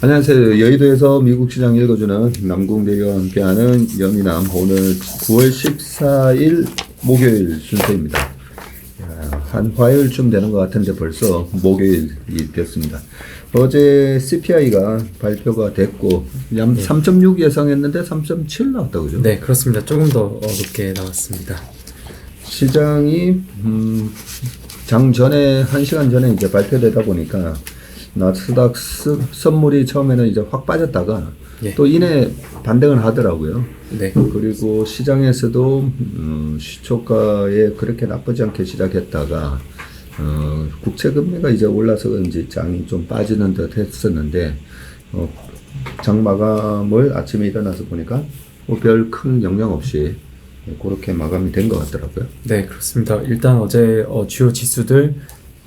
안녕하세요. 여의도에서 미국 시장 읽어주는 남궁대리와 함께하는 여미남. 오늘 9월 14일 목요일 순서입니다. 한 화요일쯤 되는 것 같은데 벌써 목요일이 됐습니다. 어제 CPI가 발표가 됐고 3.6 예상했는데 3.7 나왔다고 그죠? 네, 그렇습니다. 조금 더 높게 나왔습니다. 시장이 장 전에 1시간 전에 이제 발표되다 보니까 나스닥 선물이 처음에는 이제 확 빠졌다가 또 이내 반등을 하더라고요. 네. 그리고 시장에서도 시초가에 그렇게 나쁘지 않게 시작했다가 국채 금리가 이제 올라서 그런지 장이 좀 빠지는 듯 했었는데 장 마감을 아침에 일어나서 보니까 별 큰 영향 없이 그렇게 마감이 된 것 같더라고요. 네, 그렇습니다. 일단 어제 주요 지수들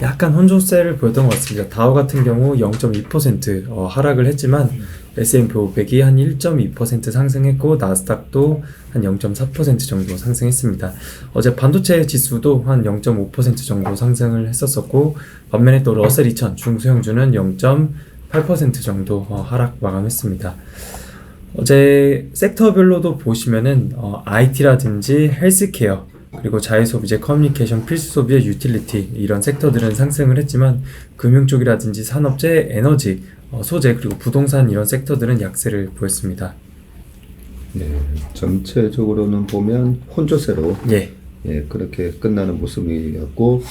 약간 혼조세를 보였던 것 같습니다. 다우 같은 경우 0.2% 하락을 했지만 S&P 500이 한 1.2% 상승했고 나스닥도 한 0.4% 정도 상승했습니다. 어제 반도체 지수도 한 0.5% 정도 상승을 했었고 반면에 또 러셀 2000 중소형주는 0.8% 정도 하락 마감했습니다. 어제 섹터별로도 보시면은 IT라든지 헬스케어 그리고 자유소비재, 커뮤니케이션, 필수소비재, 유틸리티 이런 섹터들은 상승을 했지만 금융 쪽이라든지 산업재, 에너지, 소재 그리고 부동산 이런 섹터들은 약세를 보였습니다. 네, 전체적으로는 보면 혼조세로 예, 그렇게 끝나는 모습이었고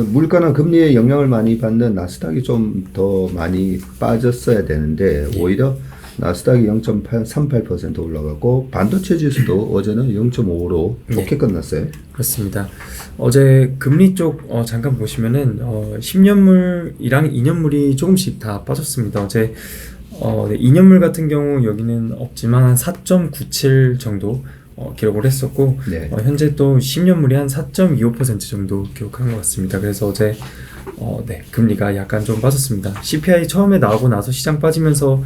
물가나 금리의 영향을 많이 받는 나스닥이 좀 더 많이 빠졌어야 되는데 오히려 나스닥이 0.38% 올라가고 반도체 지수도 어제는 0.5로 좋게 끝났어요. 그렇습니다. 어제 금리 쪽 잠깐 보시면은 10년물이랑 2년물이 조금씩 다 빠졌습니다. 어제 2년물 같은 경우 여기는 없지만 한 4.97 정도 기록을 했었고 현재 또 10년물이 한 4.25% 정도 기록한 것 같습니다. 그래서 어제 금리가 약간 좀 빠졌습니다. CPI 처음에 나오고 나서 시장 빠지면서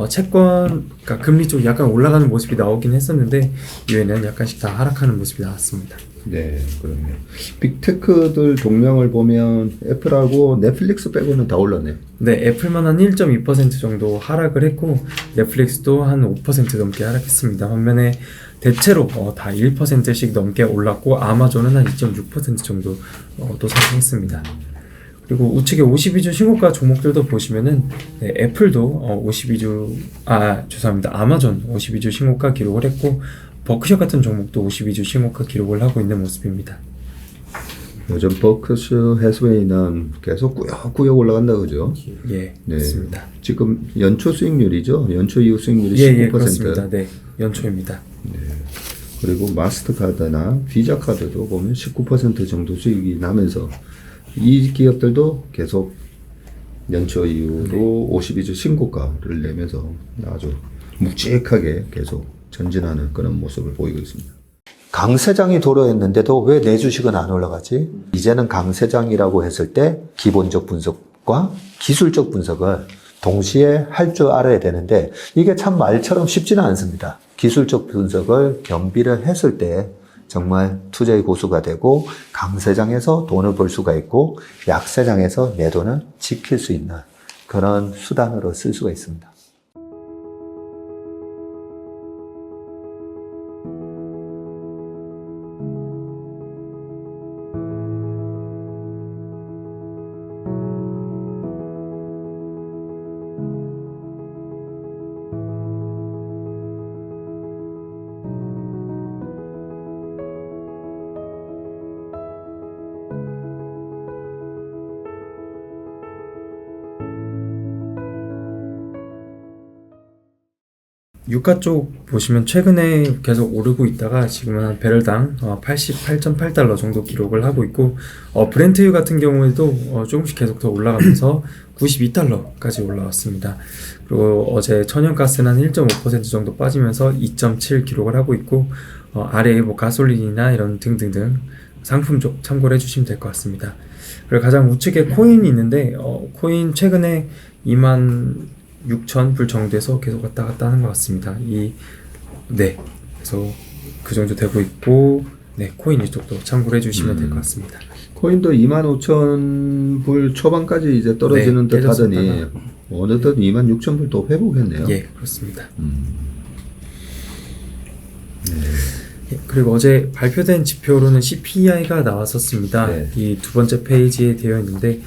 채권, 그러니까 금리 쪽 약간 올라가는 모습이 나오긴 했었는데 이후에는 약간씩 다 하락하는 모습이 나왔습니다. 네, 그렇네요. 빅테크들 동명을 보면 애플하고 넷플릭스 빼고는 다 올랐네요. 네, 애플만 한 1.2% 정도 하락을 했고 넷플릭스도 한 5% 넘게 하락했습니다. 반면에 대체로 다 1%씩 넘게 올랐고 아마존은 한 2.6% 정도 또 상승했습니다. 그리고 우측에 52주 신고가 종목들도 보시면은 애플도 52주 아마존 52주 신고가 기록을 했고 버크셔 같은 종목도 52주 신고가 기록을 하고 있는 모습입니다. 요즘 버크셔 해스웨이는 계속 꾸역꾸역 올라간다 그죠? 예, 그렇습니다. 지금 연초 수익률이죠? 연초 이후 수익률이 19%. 예, 그렇습니다. 네, 연초입니다. 네. 그리고 마스터카드나 비자카드도 보면 19% 정도 수익이 나면서 이 기업들도 계속 연초 이후로 52주 신고가를 내면서 아주 묵직하게 계속 전진하는 그런 모습을 보이고 있습니다. 강세장이 도래했는데도 왜 내 주식은 안 올라가지? 이제는 강세장이라고 했을 때 기본적 분석과 기술적 분석을 동시에 할 줄 알아야 되는데 이게 참 말처럼 쉽지는 않습니다. 기술적 분석을 겸비를 했을 때 정말 투자의 고수가 되고 강세장에서 돈을 벌 수가 있고 약세장에서 내 돈을 지킬 수 있는 그런 수단으로 쓸 수가 있습니다. 유가 쪽 보시면 최근에 계속 오르고 있다가 지금은 한 배럴당 88.8달러 정도 기록을 하고 있고 브렌트유 같은 경우에도 조금씩 계속 더 올라가면서 92달러까지 올라왔습니다. 그리고 어제 천연가스는 한 1.5% 정도 빠지면서 2.7 기록을 하고 있고 아래에 가솔린이나 이런 등등등 상품 쪽 참고를 해주시면 될 것 같습니다. 그리고 가장 우측에 코인이 있는데 코인 최근에 26,000불 정도에서 계속 왔다 갔다 하는 것 같습니다. 그래서 그 정도 되고 있고 코인 이쪽도 참고를 해주시면 될 것 같습니다. 코인도 25,000불 초반까지 이제 떨어지는 듯 하더니 어느덧 26,000불 또 회복했네요. 예, 그렇습니다. 예, 그리고 어제 발표된 지표로는 CPI가 나왔었습니다. 네. 이 두 번째 페이지에 되어 있는데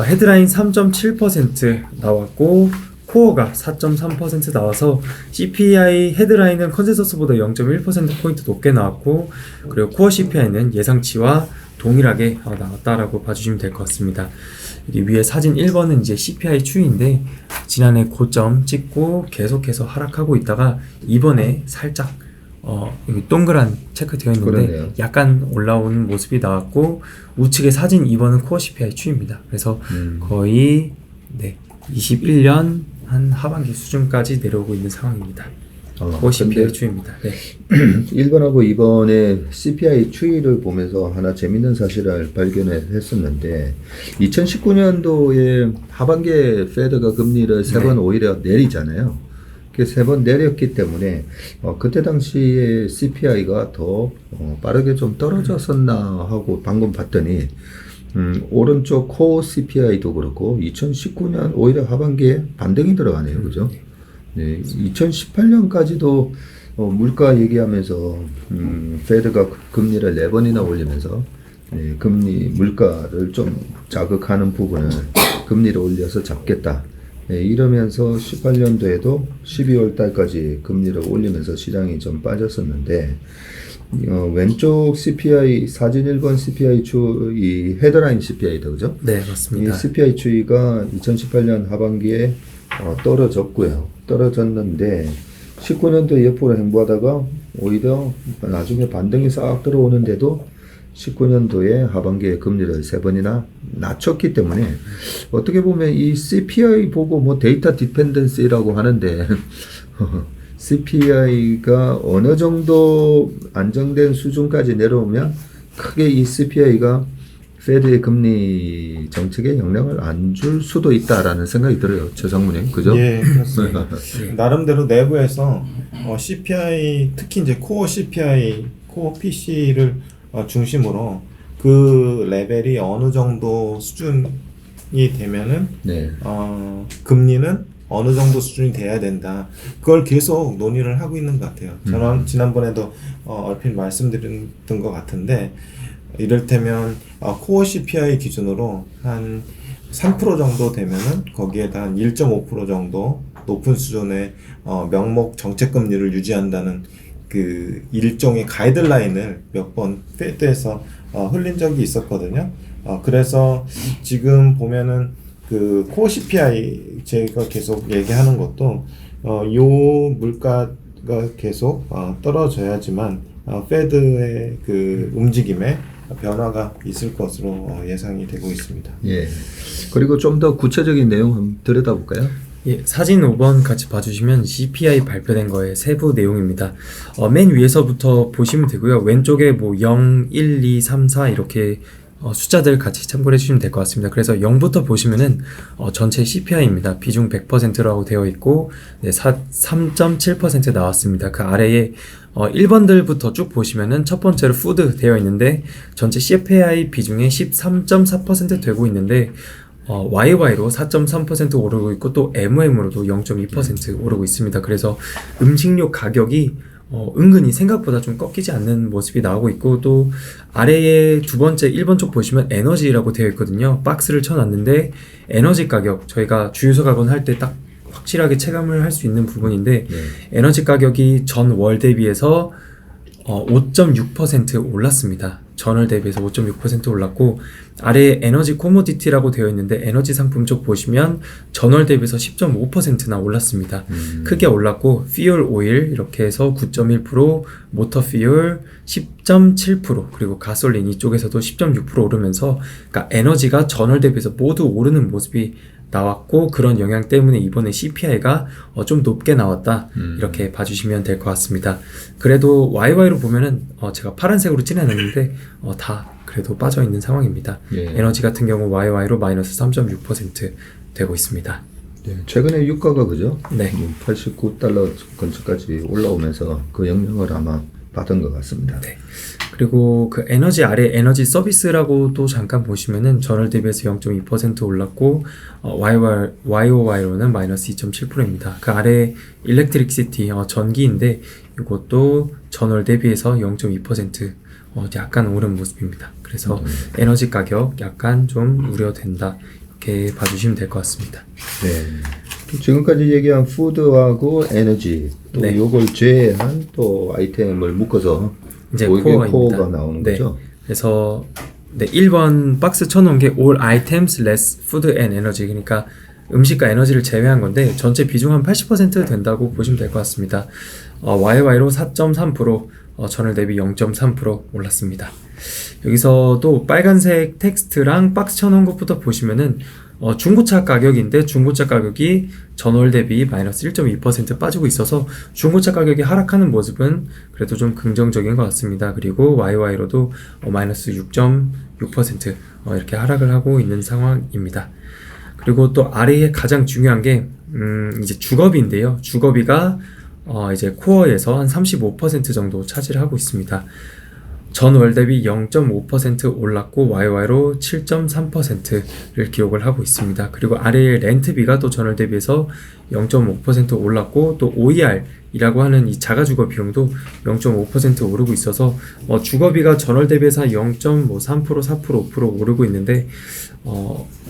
헤드라인 3.7% 나왔고 코어가 4.3% 나와서 CPI 헤드라인은 컨센서스보다 0.1%포인트 높게 나왔고 그리고 코어 CPI는 예상치와 동일하게 나왔다라고 봐주시면 될 것 같습니다. 여기 위에 사진 1번은 이제 CPI 추이인데 지난해 고점 찍고 계속해서 하락하고 있다가 이번에 살짝 여기 동그란 체크 되어 있는데 그러네요. 약간 올라오는 모습이 나왔고 우측의 사진 2번은 코어 CPI 추이입니다. 그래서 거의 21년 한 하반기 수준까지 내려오고 있는 상황입니다. 코어 CPI 추이입니다. 네. 1번하고 2번의 CPI 추이를 보면서 하나 재밌는 사실을 발견했었는데 2019년도에 하반기에 페드가 금리를 3번 오히려 내리잖아요. 그 3번 내렸기 때문에 그때 당시에 CPI가 더 빠르게 좀 떨어졌었나 하고 방금 봤더니 오른쪽 코어 CPI도 그렇고 2019년 오히려 하반기에 반등이 들어가네요. 그죠? 네, 2018년까지도 물가 얘기하면서 페드가 금리를 4번이나 올리면서 금리 물가를 좀 자극하는 부분을 금리를 올려서 잡겠다. 이러면서 18년도에도 12월 달까지 금리를 올리면서 시장이 좀 빠졌었는데 왼쪽 CPI 사진 1번 CPI 추이 헤드라인 CPI다 그죠? 네, 맞습니다. 이 CPI 추이가 2018년 하반기에 떨어졌고요. 떨어졌는데 19년도 옆으로 행보하다가 오히려 나중에 반등이 싹 들어오는데도 19년도에 하반기에 금리를 3번이나 낮췄기 때문에 어떻게 보면 이 CPI 보고 뭐 데이터 디펜던시라고 하는데 CPI가 어느 정도 안정된 수준까지 내려오면 크게 이 CPI가 페드의 금리 정책에 영향을 안 줄 수도 있다라는 생각이 들어요. 최상무님, 그죠? 예, 그렇습니다. 나름대로 내부에서 CPI, 특히 이제 코어 CPI, 코어 PC를 중심으로 그 레벨이 어느 정도 수준이 되면은 네. 금리는 어느 정도 수준이 돼야 된다. 그걸 계속 논의를 하고 있는 것 같아요. 저는 지난번에도 얼핏 말씀드렸던 것 같은데 이를테면 코어 CPI 기준으로 한 3% 정도 되면은 거기에다 한 1.5% 정도 높은 수준의 명목 정책 금리를 유지한다는 그 일종의 가이드라인을 몇 번 페드에서 흘린 적이 있었거든요. 그래서 지금 보면은 그 코어 CPI 제가 계속 얘기하는 것도 요 물가가 계속 떨어져야지만 페드의 그 움직임에 변화가 있을 것으로 예상이 되고 있습니다. 예. 그리고 좀 더 구체적인 내용 한번 들여다볼까요? 예, 사진 5번 같이 봐주시면 CPI 발표된 거의 세부 내용입니다. 맨 위에서부터 보시면 되고요. 왼쪽에 뭐 0, 1, 2, 3, 4 이렇게 숫자들 같이 참고해 주시면 될 것 같습니다. 그래서 0부터 보시면은 전체 CPI입니다. 비중 100%라고 되어 있고 3.7% 나왔습니다. 그 아래에 1번들부터 쭉 보시면은 첫 번째로 푸드 되어 있는데 전체 CPI 비중의 13.4% 되고 있는데 YY로 4.3% 오르고 있고 또 MOM으로도 0.2% 오르고 있습니다. 그래서 음식료 가격이 은근히 생각보다 좀 꺾이지 않는 모습이 나오고 있고 또 아래에 두 번째 1번 쪽 보시면 에너지라고 되어 있거든요. 박스를 쳐놨는데 에너지 가격 저희가 주유소 가곤 할 때 딱 확실하게 체감을 할 수 있는 부분인데 에너지 가격이 전월 대비해서 5.6% 올랐습니다. 전월 대비해서 5.6% 올랐고 아래에 에너지 코모디티라고 되어 있는데 에너지 상품 쪽 보시면 전월 대비해서 10.5%나 올랐습니다. 크게 올랐고 퓨얼 오일 이렇게 해서 9.1%, 모터 퓨얼 10.7% 그리고 가솔린 이쪽에서도 10.6% 오르면서 그러니까 에너지가 전월 대비해서 모두 오르는 모습이 나왔고 그런 영향 때문에 이번에 CPI가 좀 높게 나왔다 이렇게 봐주시면 될 것 같습니다. 그래도 YY로 보면은 제가 파란색으로 칠해놨는데 다 그래도 빠져있는 상황입니다. 예. 에너지 같은 경우 YY로 마이너스 3.6% 되고 있습니다. 네. 최근에 유가가 그죠? 네. 89달러 근처까지 올라오면서 그 영향을 아마 받은 것 같습니다. 네. 그리고 그 에너지 아래 에너지 서비스라고 또 잠깐 보시면은 전월 대비해서 0.2% 올랐고 YOY로는 마이너스 2.7%입니다. 그 아래 일렉트릭시티 전기인데 이것도 전월 대비해서 0.2% 약간 오른 모습입니다. 그래서 에너지 가격 약간 좀 우려된다 이렇게 봐주시면 될 것 같습니다. 네. 지금까지 얘기한 푸드하고 에너지 또 네. 요걸 제외한 또 아이템을 묶어서 이제 이게 코어입니다. 코어가 나오는 네. 거죠. 그래서 1번 박스 쳐놓은 게 all items less food and energy 그러니까 음식과 에너지를 제외한 건데 전체 비중 한 80% 된다고 보시면 될 것 같습니다. YY로 4.3% 전월 대비 0.3% 올랐습니다. 여기서도 빨간색 텍스트랑 박스 쳐놓은 것부터 보시면은 중고차 가격인데 중고차 가격이 전월 대비 마이너스 1.2% 빠지고 있어서 중고차 가격이 하락하는 모습은 그래도 좀 긍정적인 것 같습니다. 그리고 YY로도 마이너스 6.6% 이렇게 하락을 하고 있는 상황입니다. 그리고 또 아래에 가장 중요한 게 이제 주거비인데요. 주거비가 이제 코어에서 한 35% 정도 차지를 하고 있습니다. 전월 대비 0.5% 올랐고 YY로 7.3%를 기록을 하고 있습니다. 그리고 아래에 렌트비가 또 전월 대비해서 0.5% 올랐고 또 OER이라고 하는 이 자가주거 비용도 0.5% 오르고 있어서 주거비가 전월 대비해서 0.3%, 4%, 5% 오르고 있는데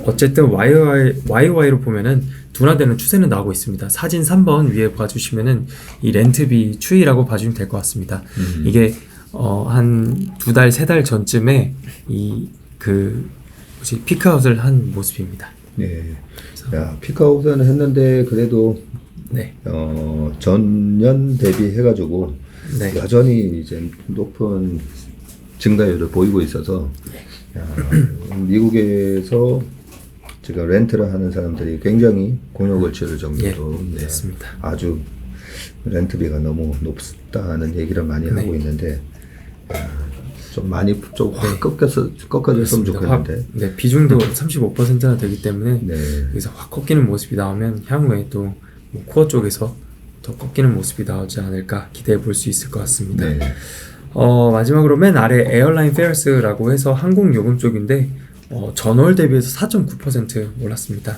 어쨌든 YOY로 보면은 둔화되는 추세는 나오고 있습니다. 사진 3번 위에 봐주시면은 이 렌트비 추이라고 봐주시면 될 것 같습니다. 이게 한 2달, 3달 전쯤에 피크아웃을 한 모습입니다. 네. 야, 피크아웃은 했는데 그래도 네. 전년 대비 해가지고 네. 여전히 이제 높은 증가율을 보이고 있어서 야, 미국에서 지금 렌트를 하는 사람들이 굉장히 곤욕을 치를 정도로 네, 그렇습니다. 아주 렌트비가 너무 높다는 얘기를 많이 하고 있는데 좀 많이 좀 확 꺾어졌으면 좋겠는데. 네, 비중도 35%나 되기 때문에 네. 여기서 확 꺾이는 모습이 나오면 향후에 또 코어 쪽에서 더 꺾이는 모습이 나오지 않을까 기대해 볼 수 있을 것 같습니다. 네. 마지막으로 맨 아래 에어라인 페어스라고 해서 항공요금 쪽인데 전월 대비해서 4.9% 올랐습니다.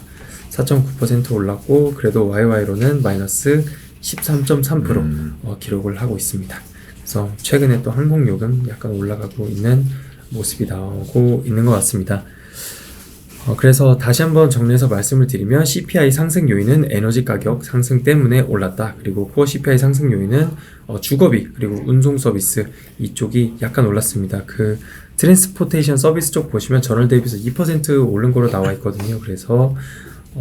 4.9% 올랐고 그래도 YY로는 마이너스 13.3% 기록을 하고 있습니다. 그래서 최근에 또 항공요금 약간 올라가고 있는 모습이 나오고 있는 것 같습니다. 그래서 다시 한번 정리해서 말씀을 드리면 CPI 상승 요인은 에너지 가격 상승 때문에 올랐다. 그리고 코어 CPI 상승 요인은 주거비 그리고 운송 서비스 이쪽이 약간 올랐습니다. 그 트랜스포테이션 서비스 쪽 보시면 전월 대비해서 2% 오른 거로 나와 있거든요. 그래서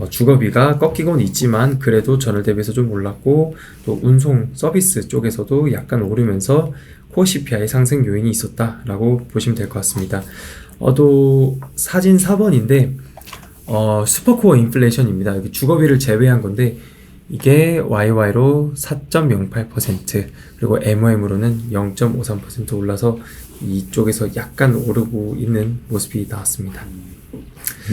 주거비가 꺾이고는 있지만 그래도 전월 대비해서 좀 올랐고 또 운송 서비스 쪽에서도 약간 오르면서 코어 CPI 상승 요인이 있었다라고 보시면 될 것 같습니다. 또 사진 4번인데 슈퍼코어 인플레이션입니다. 여기 주거비를 제외한 건데 이게 YY로 4.08% 그리고 MOM으로는 0.53% 올라서 이쪽에서 약간 오르고 있는 모습이 나왔습니다.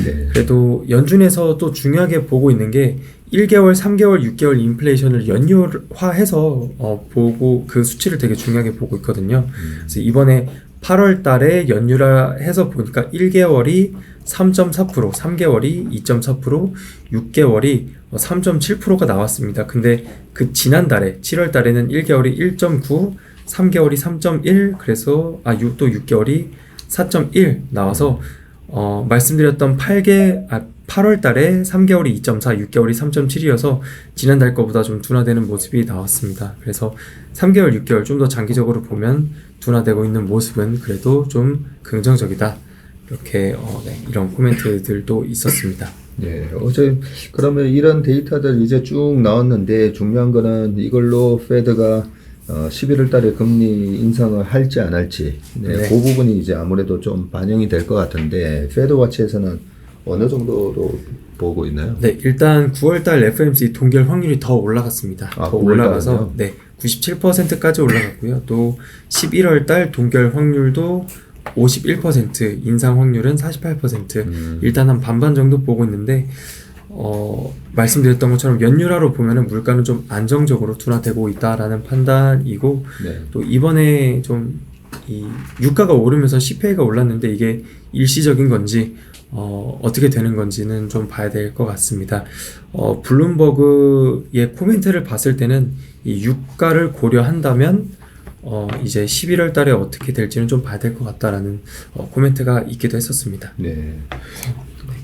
네. 그래도 연준에서 또 중요하게 보고 있는 게 1개월, 3개월, 6개월 인플레이션을 연율화해서 보고 그 수치를 되게 중요하게 보고 있거든요. 그래서 이번에 8월 달에 연율화해서 보니까 1개월이 3.4%, 3개월이 2.4%, 6개월이 3.7%가 나왔습니다. 근데 그 지난달에 7월 달에는 1개월이 1.9, 3개월이 3.1, 그래서 또 6개월이 4.1 나와서 말씀드렸던 8월 달에 3개월이 2.4, 6개월이 3.7이어서 지난달 거보다 좀 둔화되는 모습이 나왔습니다. 그래서 3개월, 6개월 좀 더 장기적으로 보면 둔화되고 있는 모습은 그래도 좀 긍정적이다. 이렇게 이런 코멘트들도 있었습니다. 네, 어제 그러면 이런 데이터들 이제 쭉 나왔는데 중요한 거는 이걸로 페드가 11월 달에 금리 인상을 할지 안 할지 그 부분이 이제 아무래도 좀 반영이 될 것 같은데 페드워치에서는 어느 정도로 보고 있나요? 네, 일단 9월달 FOMC 동결 확률이 더 올라갔습니다. 더 올라가서 97%까지 올라갔고요. 또 11월달 동결 확률도 51%, 인상 확률은 48%. 일단 한 반반 정도 보고 있는데 말씀드렸던 것처럼 연율화로 보면은 물가는 좀 안정적으로 둔화되고 있다라는 판단이고 또 이번에 좀 이 유가가 오르면서 CPI가 올랐는데 이게 일시적인 건지 어떻게 되는 건지는 좀 봐야 될 것 같습니다. 블룸버그의 코멘트를 봤을 때는 이 유가를 고려한다면 이제 11월 달에 어떻게 될지는 좀 봐야 될 것 같다라는 코멘트가 있기도 했었습니다. 네.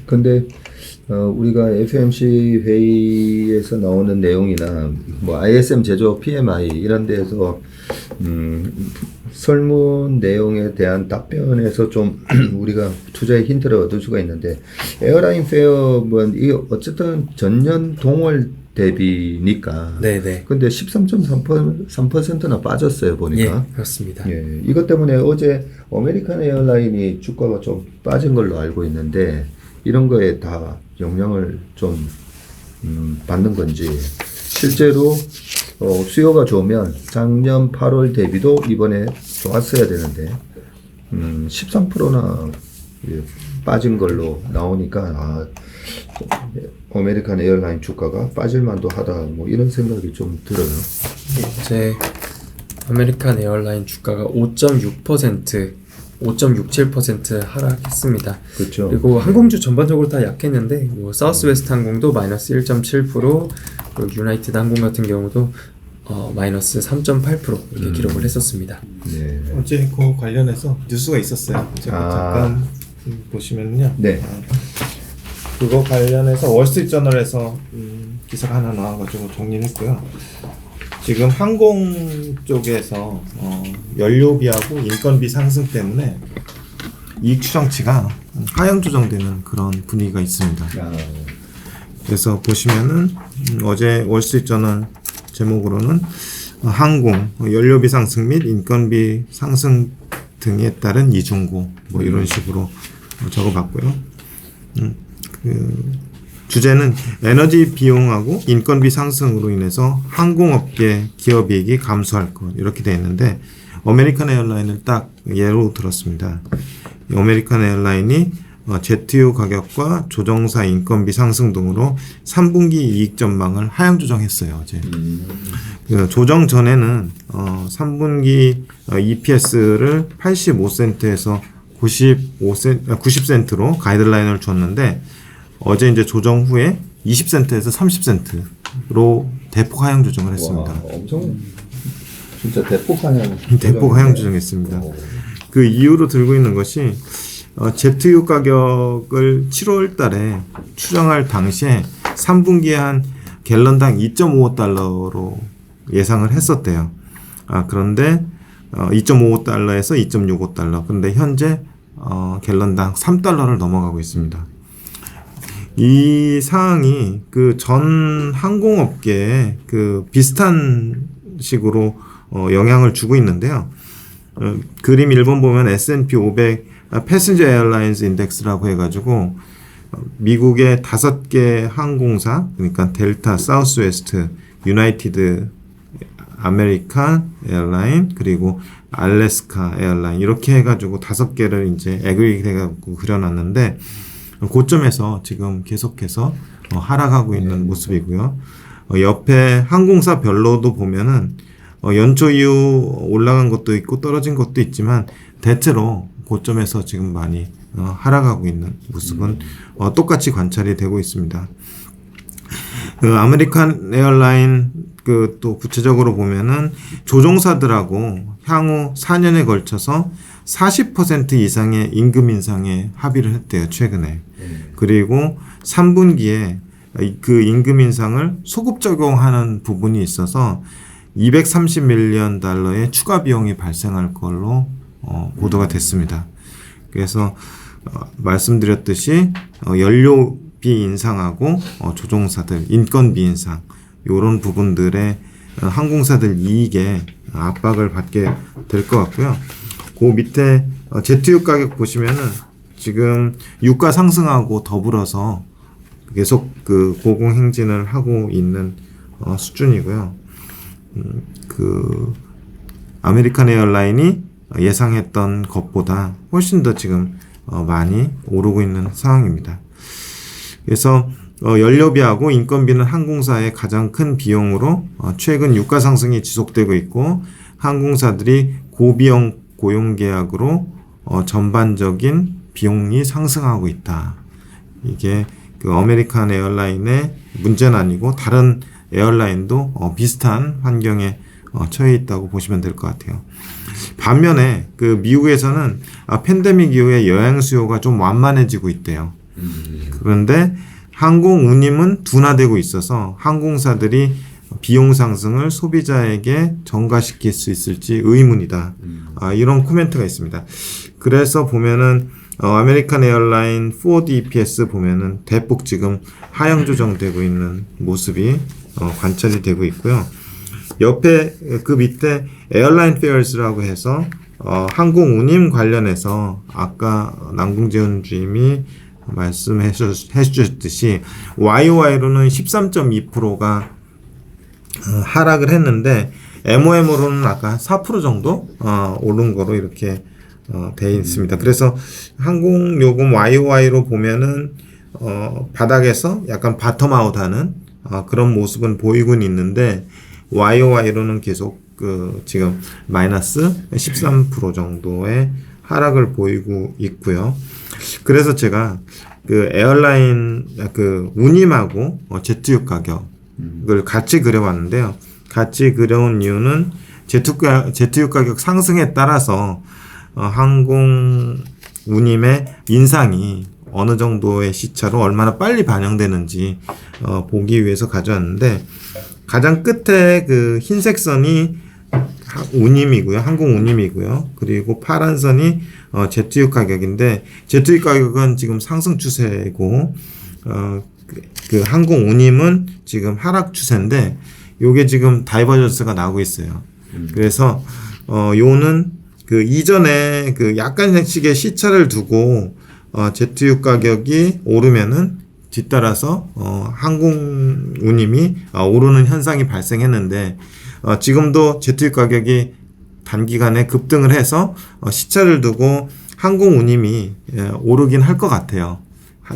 근데 우리가 FOMC 회의에서 나오는 내용이나 뭐 ISM 제조업 PMI 이런 데에서 설문 내용에 대한 답변에서 좀 우리가 투자의 힌트를 얻을 수가 있는데 에어라인 페어는 이 어쨌든 전년 동월 대비니까. 네네. 근데 13.3%나 빠졌어요 보니까. 예, 그렇습니다. 예, 이것 때문에 어제 아메리칸 에어라인이 주가가 좀 빠진 걸로 알고 있는데 이런 거에 다 영향을 좀 받는 건지 실제로 수요가 좋으면 작년 8월 대비도 이번에 좋았어야 되는데 13%나 빠진 걸로 나오니까 아메리칸 에어라인 주가가 빠질만도 하다 뭐 이런 생각이 좀 들어요. 이제 아메리칸 에어라인 주가가 5.67% 하락했습니다. 그렇죠. 그리고 항공주 전반적으로 다 약했는데 뭐 사우스웨스트 항공도 마이너스 1.7%, 그리고 유나이티드 항공 같은 경우도 마이너스 3.8% 이렇게 기록을 했었습니다. 네. 어제 그 관련해서 뉴스가 있었어요. 제가 잠깐 보시면요. 네. 그거 관련해서 월스트리트저널에서 기사가 하나 나와가지고 정리했고요. 지금 항공 쪽에서 연료비하고 인건비 상승 때문에 이익 추정치가 하향 조정되는 그런 분위기가 있습니다. 그래서 보시면은 어제 월스트리트저널 제목으로는 항공 연료비 상승 및 인건비 상승 등에 따른 이중고 뭐 이런 식으로 적어봤고요. 주제는 에너지 비용하고 인건비 상승으로 인해서 항공업계 기업이익이 감소할 것 이렇게 되어 있는데 아메리칸 에어라인을 딱 예로 들었습니다. 아메리칸 에어라인이 제트유 가격과 조종사 인건비 상승 등으로 3분기 이익 전망을 하향 조정했어요. 어제. 조정 전에는 3분기 EPS를 85센트에서 90센트로 가이드라인을 줬는데 어제 이제 조정 후에 20센트에서 30센트로 대폭 하향 조정을 했습니다. 와, 엄청 진짜 대폭 하향. 대폭 하향 조정했습니다. 그 이유로 들고 있는 것이 제트유 가격을 7월 달에 추정할 당시에 3분기에 한 갤런당 2.55달러로 예상을 했었대요. 그런데 2.55달러에서 2.65달러. 그런데 현재 갤런당 3달러를 넘어가고 있습니다. 이 사항이 그 전 항공업계에 그 비슷한 식으로 영향을 주고 있는데요. 그림 1번 보면 S&P 500 패신저 에어라인스 인덱스라고 해가지고 미국의 5개 항공사 그러니까 델타, 사우스웨스트, 유나이티드 아메리칸 에어라인 그리고 알래스카 에어라인 이렇게 해가지고 5개를 이제 애그리게이트 해가지고 그려놨는데 고점에서 지금 계속해서 하락하고 있는 모습이고요. 옆에 항공사별로도 보면은 연초 이후 올라간 것도 있고 떨어진 것도 있지만 대체로 고점에서 지금 많이 하락하고 있는 모습은 똑같이 관찰이 되고 있습니다. 아메리칸 에어라인 또 구체적으로 보면은 조종사들하고 향후 4년에 걸쳐서 40% 이상의 임금 인상에 합의를 했대요, 최근에. 그리고 3분기에 그 임금 인상을 소급 적용하는 부분이 있어서 230밀리언 달러의 추가 비용이 발생할 걸로 보도가 됐습니다. 그래서 말씀드렸듯이 연료비 인상하고 조종사들 인건비 인상 이런 부분들의 항공사들 이익에 압박을 받게 될 것 같고요. 그 밑에 제트유 가격 보시면은 지금 유가 상승하고 더불어서 계속 그 고공행진을 하고 있는 수준이고요. 그 아메리칸 에어라인이 예상했던 것보다 훨씬 더 지금 많이 오르고 있는 상황입니다. 그래서 연료비하고 인건비는 항공사의 가장 큰 비용으로 최근 유가 상승이 지속되고 있고 항공사들이 고비용 고용계약으로 전반적인 비용이 상승하고 있다. 이게 그 아메리칸 에어라인의 문제는 아니고 다른 에어라인도 비슷한 환경에 처해 있다고 보시면 될 것 같아요. 반면에 그 미국에서는 팬데믹 이후에 여행 수요가 좀 완만해지고 있대요. 그런데 항공 운임은 둔화되고 있어서 항공사들이 비용 상승을 소비자에게 전가시킬 수 있을지 의문이다. 이런 코멘트가 있습니다. 그래서 보면은 아메리칸 에어라인 포워드 EPS 보면은 대폭 지금 하향 조정되고 있는 모습이 관찰이 되고 있고요. 옆에 그 밑에 에어라인 페어스라고 해서 항공 운임 관련해서 아까 남궁재훈 주임이 말씀해 주셨듯이 YOY로는 13.2%가 하락을 했는데 MOM으로는 아까 4% 정도 오른 거로 이렇게 돼 있습니다. 그래서 항공요금 YOY로 보면은 바닥에서 약간 바텀아웃하는 그런 모습은 보이곤 있는데 YOY로는 계속 그 지금 마이너스 13% 정도의 하락을 보이고 있고요. 그래서 제가 그 에어라인 그 운임하고 제트유 가격을 같이 그려봤는데요. 같이 그려온 이유는 제트유 가격 상승에 따라서 항공 운임의 인상이 어느 정도의 시차로 얼마나 빨리 반영되는지 보기 위해서 가져왔는데 가장 끝에 그 흰색 선이 운임이고요. 항공 운임이고요. 그리고 파란 선이 제트유 가격인데 제트유 가격은 지금 상승 추세고 그 항공 운임은 지금 하락 추세인데 요게 지금 다이버전스가 나오고 있어요. 그래서 요는 그 이전에 그 약간씩의 시차를 두고 제트유 가격이 오르면은 뒤따라서 항공 운임이 오르는 현상이 발생했는데 지금도 제트유 가격이 단기간에 급등을 해서 시차를 두고 항공 운임이 오르긴 할 것 같아요.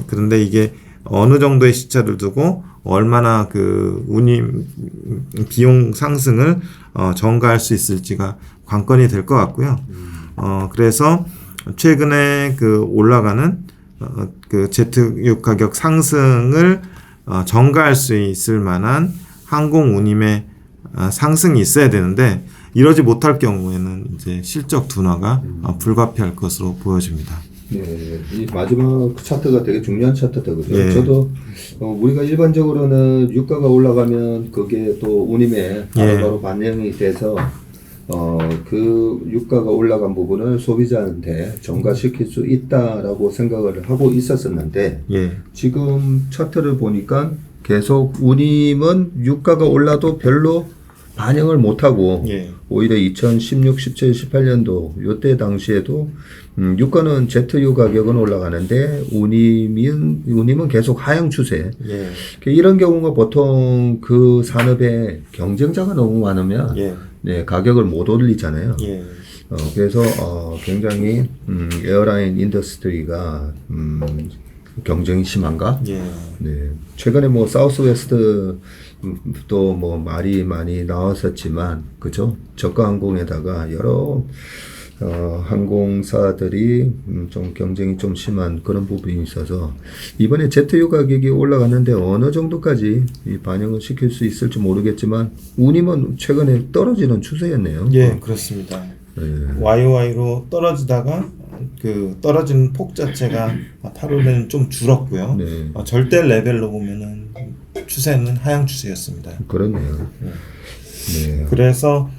그런데 이게 어느 정도의 시차를 두고 얼마나 그 운임 비용 상승을 전가할 수 있을지가 관건이 될 것 같고요. 그래서 최근에 그 올라가는 그 제트유 가격 상승을 전가할 수 있을 만한 항공 운임의 상승이 있어야 되는데 이러지 못할 경우에는 이제 실적 둔화가 불가피할 것으로 보여집니다. 네, 이 마지막 차트가 되게 중요한 차트거든요. 예. 저도 우리가 일반적으로는 유가가 올라가면 그게 또 운임에 바로바로 반영이 돼서 그 유가가 올라간 부분을 소비자한테 전가시킬 수 있다라고 생각을 하고 있었었는데 지금 차트를 보니까 계속 운임은 유가가 올라도 별로 반영을 못하고 오히려 2016, 17, 18년도 요때 당시에도 유가는 제트유 가격은 올라가는데 운임은 계속 하향 추세. 이런 경우가 보통 그 산업에 경쟁자가 너무 많으면 네, 가격을 못 올리잖아요. 그래서 굉장히 에어라인 인더스트리가 경쟁이 심한가? 네. 최근에 뭐 사우스웨스트 또 뭐 말이 많이 나왔었지만 그죠? 저가 항공에다가 여러 항공사들이 좀 경쟁이 좀 심한 그런 부분이 있어서 이번에 제트유 가격이 올라갔는데 어느 정도까지 이 반영을 시킬 수 있을지 모르겠지만 운임은 최근에 떨어지는 추세였네요. 그렇습니다. YOY로 떨어지다가 그 떨어지는 폭 자체가 8월에는 좀 줄었고요. 절대 레벨로 보면은 추세는 하향 추세였습니다. 그렇네요. 네. 그래서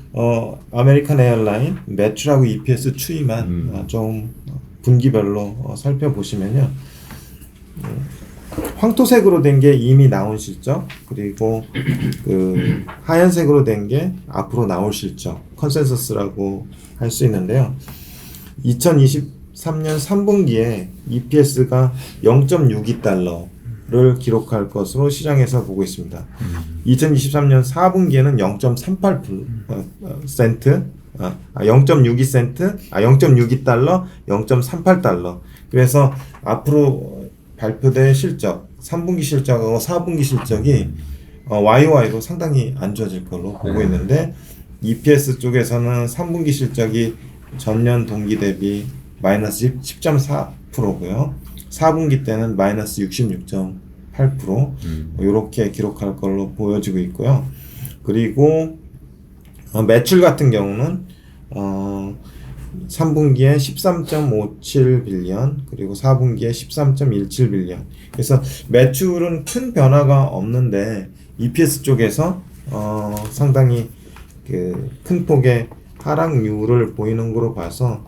아메리칸 에어라인 매출하고 EPS 추이만 좀 분기별로 살펴보시면요. 황토색으로 된 게 이미 나온 실적, 그리고 그 하얀색으로 된 게 앞으로 나올 실적, 컨센서스라고 할 수 있는데요. 2023년 3분기에 EPS가 0.62달러를 기록할 것으로 시장에서 보고 있습니다. 2023년 4분기에는 0.32센트, 0.62센트, 0.62달러, 0.38달러. 그래서 앞으로 발표될 실적, 3분기 실적하고 4분기 실적이 YOY로 상당히 안 좋아질 걸로 보고 있는데 EPS 쪽에서는 3분기 실적이 전년 동기 대비 마이너스 10.4%고요. 4분기 때는 마이너스 66.8% 이렇게 기록할 걸로 보여지고 있고요. 그리고 매출 같은 경우는 3분기에 13.57 빌리언 그리고 4분기에 13.17 빌리언. 그래서 매출은 큰 변화가 없는데 EPS 쪽에서 상당히 그 큰 폭의 하락률을 보이는 거로 봐서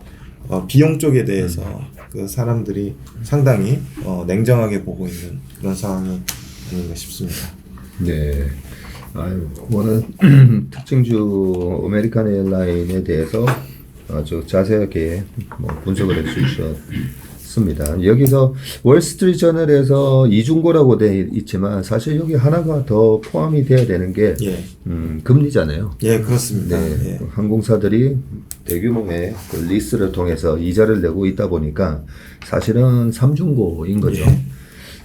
비용 쪽에 대해서 그 사람들이 상당히 냉정하게 보고 있는 그런 상황이 아닌가 싶습니다. 네. 아유, 오늘 특징주 아메리칸 에어라인에 대해서 아주 자세하게 분석을 해주셨습니다. 여기서 월스트리트 저널에서 이중고라고 돼 있지만 사실 여기 하나가 더 포함이 돼야 되는 게 예, 금리잖아요. 예, 그렇습니다. 네, 예. 항공사들이 대규모의 그 리스를 통해서 이자를 내고 있다 보니까 사실은 삼중고인 거죠. 예.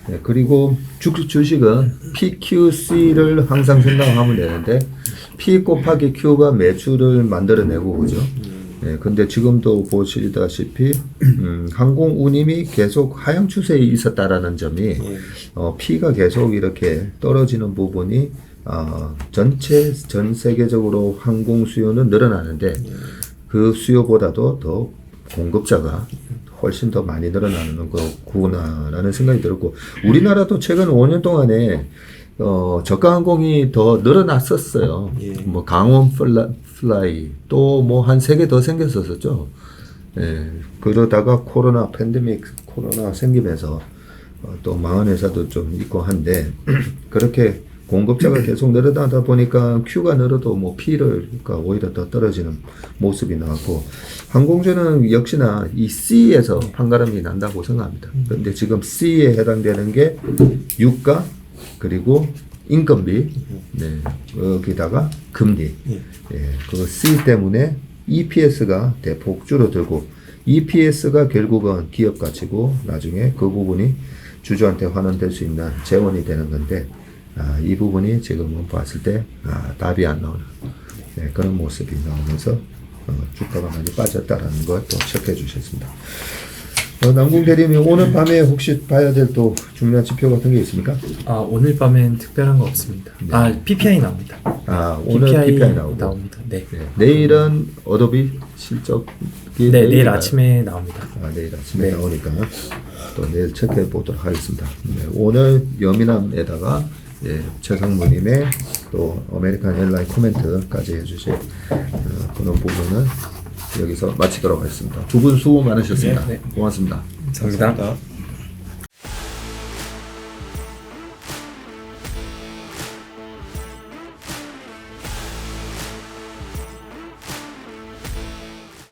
네, 그리고 주식은 PQC를 항상 생각하면 되는데 P 곱하기 Q가 매출을 만들어내고 그죠. 네, 근데 지금도 보시다시피 항공 운임이 계속 하향 추세에 있었다라는 점이 P가 계속 이렇게 떨어지는 부분이 전 세계적으로 항공 수요는 늘어나는데 그 수요보다도 더 공급자가 훨씬 더 많이 늘어나는 거구나라는 생각이 들었고 우리나라도 최근 5년 동안에 저가 항공이 더 늘어났었어요. 예. 뭐 강원 플라이 또 뭐 한 3개 더 생겼었죠. 예. 그러다가 팬데믹 코로나 생기면서 또 망한 회사도 좀 있고 한데 그렇게 공급자가 계속 늘어나다 보니까 Q가 늘어도 뭐 P가 오히려 더 떨어지는 모습이 나왔고 항공주는 역시나 이 C에서 판가름이 난다고 생각합니다. 그런데 지금 C에 해당되는 게 유가 그리고 인건비, 네, 여기다가 금리, 예, 그 C 때문에 EPS가 대폭 줄어들고 EPS가 결국은 기업 가치고 나중에 그 부분이 주주한테 환원될 수 있는 재원이 되는 건데 이 부분이 지금은 봤을 때 답이 안 나오는 네, 그런 모습이 나오면서 주가가 많이 빠졌다라는 걸 또 체크해 주셨습니다. 남궁 대리님 오늘 밤에 혹시 봐야 될 또 중요한 지표 같은 게 있습니까? 오늘 밤엔 특별한 거 없습니다. PPI 나옵니다. 오늘 PPI 나오고 나옵니다. 네. 네. 내일은 어도비 실적이 네, 내일 아침에 나옵니다. 내일 아침에 나오니까 또 내일 체크해 보도록 하겠습니다. 네, 오늘 여민함에다가 최상무님의 또 아메리칸 에어라인 코멘트까지 해주실 그런 부분은 여기서 마치도록 하겠습니다. 두 분 수고 많으셨습니다. 네. 고맙습니다. 감사합니다. 감사합니다.